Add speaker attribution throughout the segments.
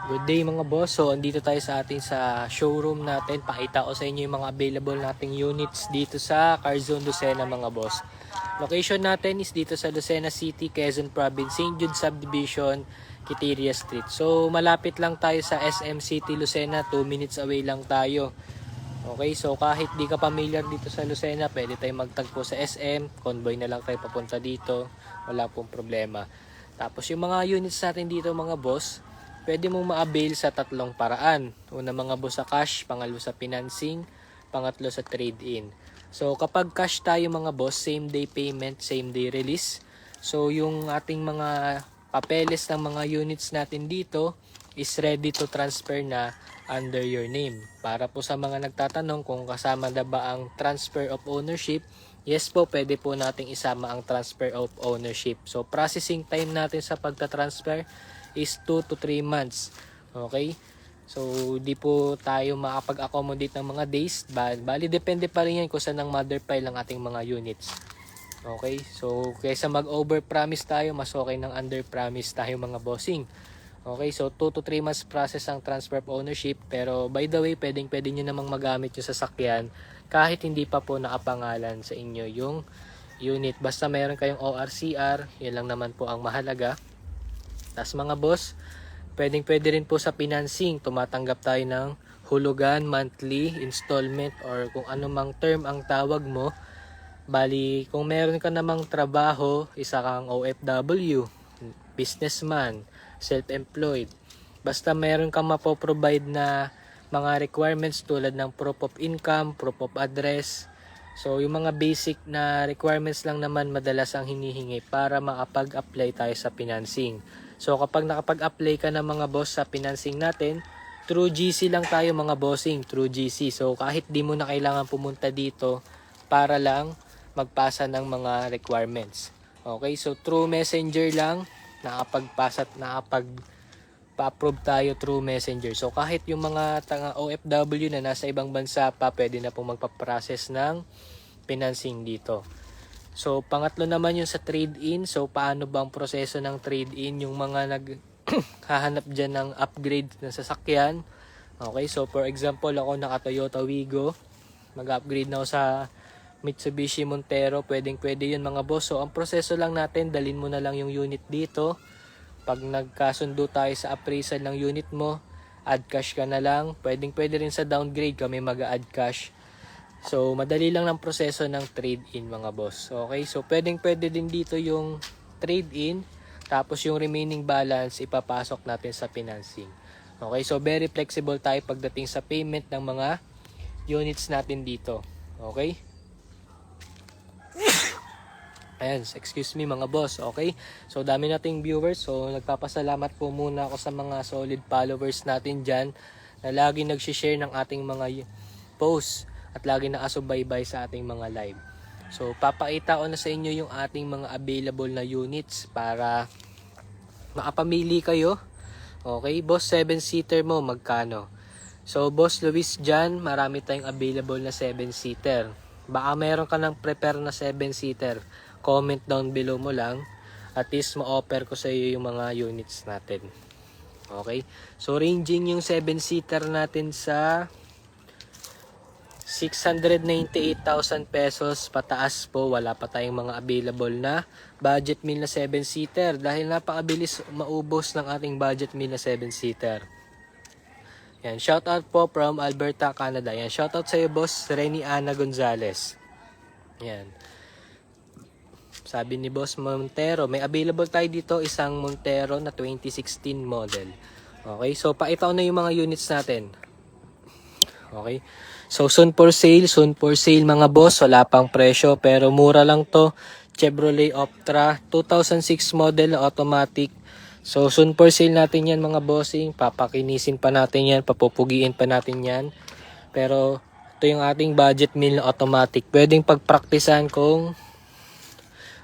Speaker 1: Good day mga boss. So andito tayo sa showroom natin. Pakita ko sa inyo yung mga available nating units dito sa Carzon, Lucena mga boss. Location natin is dito sa Lucena City, Quezon Province, St. Jude Subdivision, Quiteria Street. So malapit lang tayo sa SM City, Lucena. 2 minutes away lang tayo. Okay, so kahit di ka familiar dito sa Lucena, pwede tayong magtagpo sa SM. Convoy na lang tayo papunta dito. Wala pong problema. Tapos yung mga units natin dito mga boss, pwede mong ma-avail sa 3 paraan. Una mga boss sa cash, pangalo sa financing, pangatlo sa trade-in. So kapag cash tayo mga boss, same day payment, same day release. So yung ating mga papeles ng mga units natin dito is ready to transfer na under your name. Para po sa mga nagtatanong kung kasama na ba ang transfer of ownership, yes po, pwede po nating isama ang transfer of ownership. So processing time natin sa pagta-transfer is 2 to 3 months. Okay? So, di po tayo makapag-accommodate ng mga days. Bali, depende pa rin yan kung saan ang mother file ng ating mga units. Okay? So, kaysa mag-over-promise tayo, mas okay ng under-promise tayo mga bossing. Okay? So, 2 to 3 months process ang transfer of ownership. Pero, by the way, pwede nyo namang magamit yung sasakyan kahit hindi pa po nakapangalan sa inyo yung unit. Basta mayroon kayong ORCR, yun lang naman po ang mahalaga. Tas mga boss, pwede rin po sa financing, tumatanggap tayo ng hulugan, monthly, installment, or kung anumang term ang tawag mo. Bali, kung meron ka namang trabaho, isa kang OFW, businessman, self-employed, basta meron kang mapoprovide na mga requirements tulad ng proof of income, proof of address. So, yung mga basic na requirements lang naman madalas ang hinihingi para makapag-apply tayo sa financing. So kapag nakapag-apply ka ng mga boss sa financing natin, through GC lang tayo mga bossing, through GC. So kahit di mo na kailangan pumunta dito para lang magpasa ng mga requirements. Okay, so through messenger lang, nakapag-pa-approve tayo through messenger. So kahit yung mga OFW na nasa ibang bansa pa, pwede na pong magpa-process ng financing dito. So, pangatlo naman yung sa trade-in. So, paano ba ang proseso ng trade-in? Yung mga naghahanap dyan ng upgrade ng sasakyan. Okay, so for example, ako naka Toyota Wigo. Mag-upgrade na ako sa Mitsubishi Montero. Pwede yun mga boss. So, ang proseso lang natin, dalhin mo na lang yung unit dito. Pag nagkasundo tayo sa appraisal ng unit mo, add cash ka na lang. Pwede rin sa downgrade kami mag-add cash. So, madali lang ng proseso ng trade-in mga boss. Okay, so pwede din dito yung trade-in. Tapos yung remaining balance, ipapasok natin sa financing. Okay, so very flexible tayo pagdating sa payment ng mga units natin dito. Okay? Ayan, excuse me mga boss. Okay, so dami nating viewers. So, nagpapasalamat po muna ako sa mga solid followers natin dyan na lagi nag-share ng ating mga posts at lagi nakasubaybay sa ating mga live. So, papakita ko na sa inyo yung ating mga available na units para makapamili kayo. Okay, boss, 7-seater mo, magkano? So, boss Luis dyan, marami tayong available na 7-seater. Baka meron ka ng prepare na 7-seater. Comment down below mo lang. At least ma-offer ko sa iyo yung mga units natin. Okay, so ranging yung 7-seater natin sa 698,000 pesos pataas po. Wala pa tayong mga available na budget meal na 7-seater dahil napakabilis maubos ng ating budget meal na 7-seater. Yan, shoutout po from Alberta, Canada. Yan, shoutout sa iyo boss Reni Ana Gonzalez. Yan. Sabi ni boss Montero, may available tayo dito isang Montero na 2016 model. Okay, so pakita ko na yung mga units natin. Okay. So, soon for sale mga boss. Wala pang presyo pero mura lang to. Chevrolet Optra 2006 model automatic. So, soon for sale natin yan mga bossing. Papakinisin pa natin yan. Papupugiin pa natin yan. Pero, ito yung ating budget meal na automatic. Pwedeng pagpraktisan kung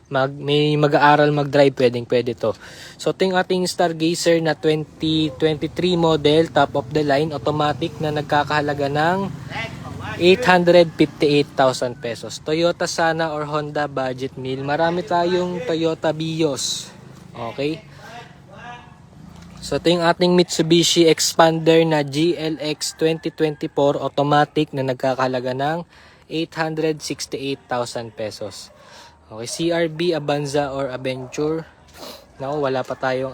Speaker 1: may mag-aaral mag-drive. Pwede to. So, ito yung ating Stargazer na 2023 model. Top of the line. Automatic na nagkakahalaga ng 858,000 pesos. Toyota Sana or Honda budget meal. Marami tayong Toyota Vios. Okay? So ito yung ating Mitsubishi Expander na GLX 2024 automatic na nagkakahalaga ng 868,000 pesos. Okay, CRB, Avanza or Aventure. Naku, wala pa tayong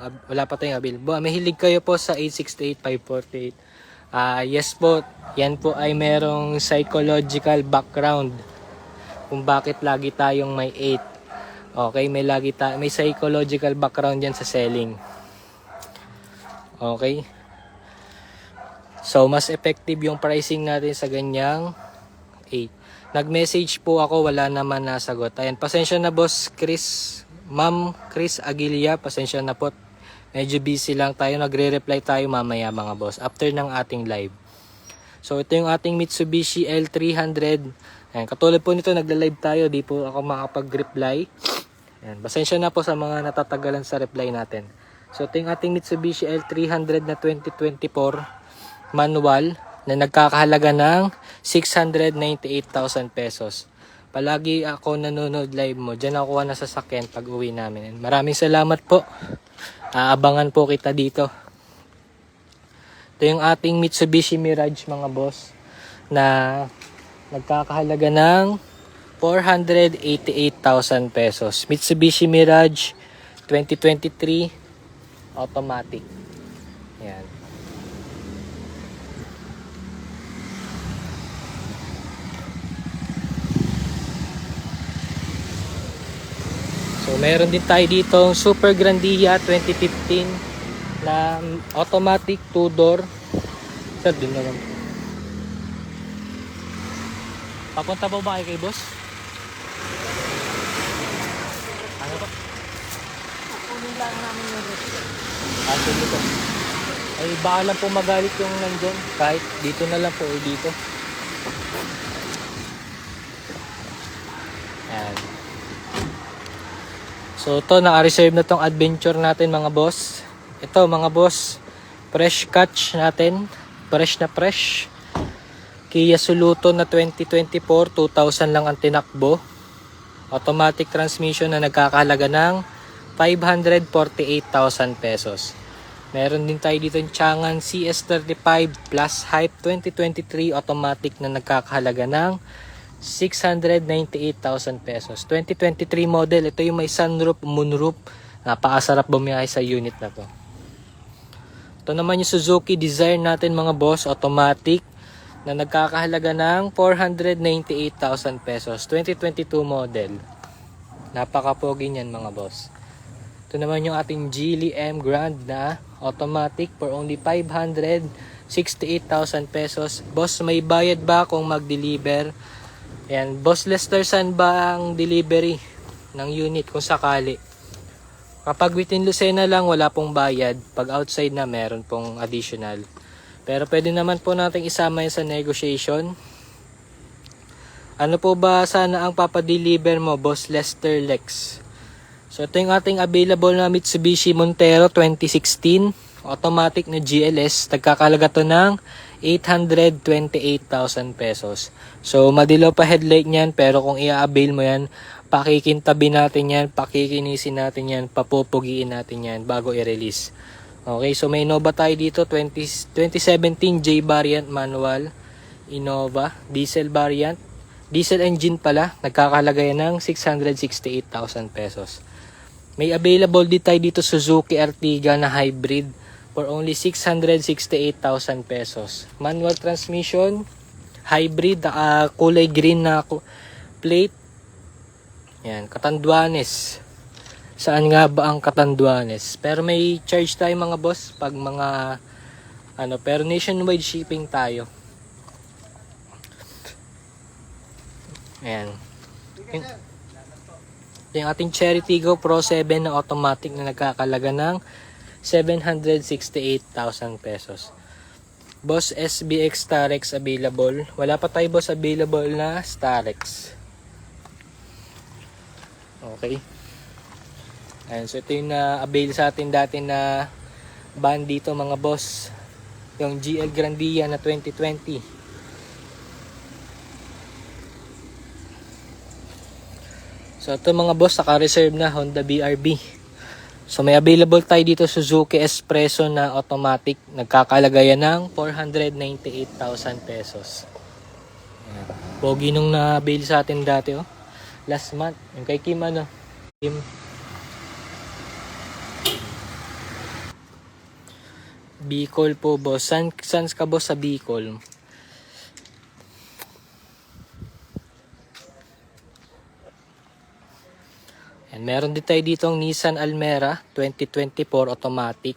Speaker 1: available. May hilig kayo po sa 868, 548. Yes po, yan po ay merong psychological background kung bakit lagi tayong may 8. Okay, may psychological background yan sa selling. Okay. So, mas effective yung pricing natin sa ganyang 8. Nag-message po ako, wala naman nasagot. Ayan, pasensya na boss Chris, Ma'am Chris Aguilia, pasensya na po. Medyo busy lang tayo, nagre-reply tayo mamaya mga boss, after ng ating live. So, ito yung ating Mitsubishi L300. Ayan, katulad po nito, nagla-live tayo, di po ako makapag-reply. Ayan, pasensya na po sa mga natatagalan sa reply natin. So, ito yung ating Mitsubishi L300 na 2024 manual na nagkakahalaga ng 698,000 pesos. Palagi ako nanonood live mo. Diyan ako na sasakyan pag uwi namin. Maraming salamat po. Aabangan po kita dito. Ito yung ating Mitsubishi Mirage mga boss na nagkakahalaga ng 488,000 pesos. Mitsubishi Mirage 2023 automatic. Yan. So, meron din tayo dito Super Grandia 2015 na automatic 2-door. Sir, din naman. Papunta po ba kayo kay boss? Ano po? Kunin lang namin yung sige po. Ay, baka lang po magalit yung nandun. Kahit dito na lang po o dito. Ayan. So, ito, naka-reserve na tong adventure natin mga boss. Ito mga boss, fresh catch natin. Fresh na fresh. Kia Soluto na 2024, 2,000 lang ang tinakbo. Automatic transmission na nagkakahalaga ng 548,000 pesos. Meron din tayo dito yung Changan CS35 Plus Hype 2023 automatic na nagkakahalaga ng 698,000 pesos. 2023 model. Ito yung may sunroof, moonroof. Napakasarap bumiyahe sa unit na to. Ito naman yung Suzuki Desire natin mga boss. Automatic na nagkakahalaga ng 498,000 pesos. 2022 model. Napaka-pogi niyan mga boss. Ito naman yung ating Geely M Grand na automatic for only 568,000 pesos. Boss, may bayad ba kung mag-deliver? Ayan, Boss Lester, saan ba ang delivery ng unit kung sakali? Kapag within Lucena lang, wala pong bayad. Pag outside na, meron pong additional. Pero pwede naman po natin isama yun sa negotiation. Ano po ba sana ang papadeliver mo, Boss Lester Lex? So ito yung ating available na Mitsubishi Montero 2016 automatic na GLS. Nagkakalaga to ng 828,000 pesos. So madilaw pa headlight niyan, pero kung i-avail mo yan, pakikintabi natin yan, pakikinisin natin yan, papupugiin natin yan bago i-release. Okay, so may Innova tayo dito, 2017 J variant manual Innova, diesel variant, diesel engine pala, nagkakalaga yan ng 668,000 pesos. May available din tayo dito Suzuki Ertiga na hybrid for only 668,000 pesos. Manual transmission, hybrid, kulay green na plate. Yan, Catanduanes. Saan nga ba ang Catanduanes? Pero may charge tayo mga boss pag mga pero nationwide shipping tayo. Ayan. Yung ating Cherry Tiggo Pro 7 na automatic na nagkakalaga ng 768,000 pesos. Boss, SBX Starex available. Wala pa tayo boss available na Starex. Okay. Ayan, so ito yung na-avail sa atin dati na van dito mga boss. Yung GL Grandia na 2020. So ito mga boss, naka-reserve na Honda BRB. So may available tayo dito Suzuki Espresso na automatic. Nagkakalagayan ng 498,000 pesos. Ayan. Pogi nung na-avail sa atin dati oh. Last month. Yung kay Kim ano. Kim. Bicol po boss. San ka boss sa Bicol? And meron din tayo dito ang Nissan Almera 2024 automatic.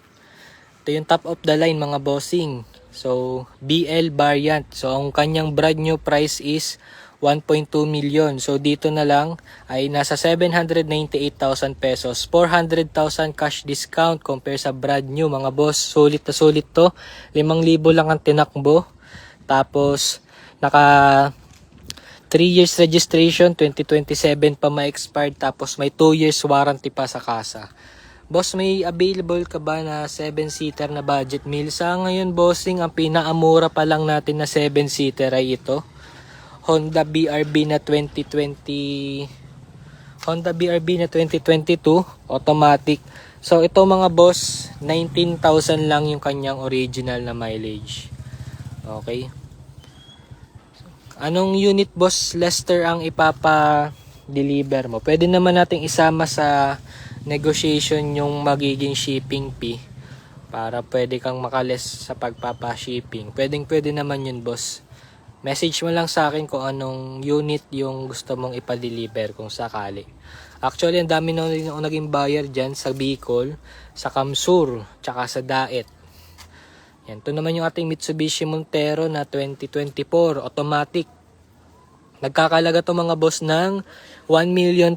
Speaker 1: Ito yung top of the line mga bossing. So BL variant. So ang kanyang brand new price is 1.2 million. So dito na lang ay nasa 798,000 pesos. 400,000 cash discount compare sa brand new mga boss. Sulit na sulit to. 5,000 lang ang tinakbo. Tapos naka 3 years registration, 2027 pa ma-expired, tapos may 2 years warranty pa sa kasa. Boss, may available ka ba na 7-seater na budget meal? Sa ngayon, bossing, ang pinaamura pa lang natin na 7-seater ay ito. Honda BRB na 2022, automatic. So, ito mga boss, 19,000 lang yung kanyang original na mileage. Okay. Anong unit boss Lester ang ipapa-deliver mo? Pwede naman nating isama sa negotiation yung magiging shipping fee para pwede kang makales sa pagpapa-shipping. Pwede naman yun boss. Message mo lang sa akin kung anong unit yung gusto mong ipa-deliver kung sakali. Actually, ang dami na rin ako naging buyer dyan sa Bicol, sa Kamsur, tsaka sa Daet. Yan, ito naman yung ating Mitsubishi Montero na 2024 automatic. Nagkakalaga to mga boss ng 1,598,000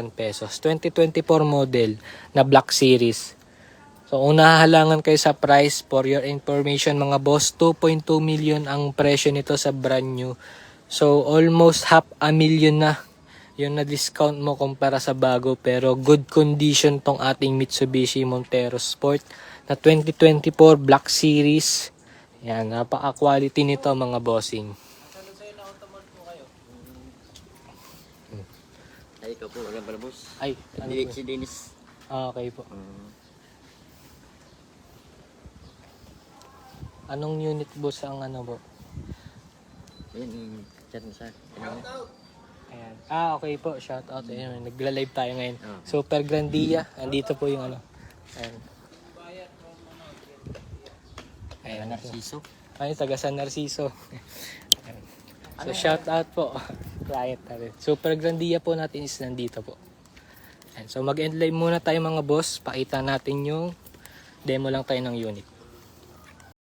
Speaker 1: pesos. 2024 model na Black Series. So kung nahahalangan kayo sa price, for your information mga boss, 2.2 million ang presyo nito sa brand new. So almost 500,000 na yung na-discount mo kumpara sa bago, pero good condition tong ating Mitsubishi Montero Sport na 2024 Black Series. Yan, napaka-quality nito mga bossing.
Speaker 2: Ay, ikaw po, agad pala boss.
Speaker 1: Ay, ano po?
Speaker 2: Si Dennis.
Speaker 1: Okay po. Anong unit boss ang ano po?
Speaker 2: Ayan, yung chat mo sa akin.
Speaker 1: Ayan. Okay po, shout out. Ayan, nagla-live tayo ngayon.
Speaker 2: Oh.
Speaker 1: Super Grandia. Andito po yung ano. Ayan. Ayan.
Speaker 2: Narciso.
Speaker 1: Ay, taga San Narciso. Ayan. So, shout out po. Client natin. Super Grandia po natin is nandito po. Ayan. So, mag-end live muna tayo mga boss. Pakita natin yung demo lang tayo ng unit.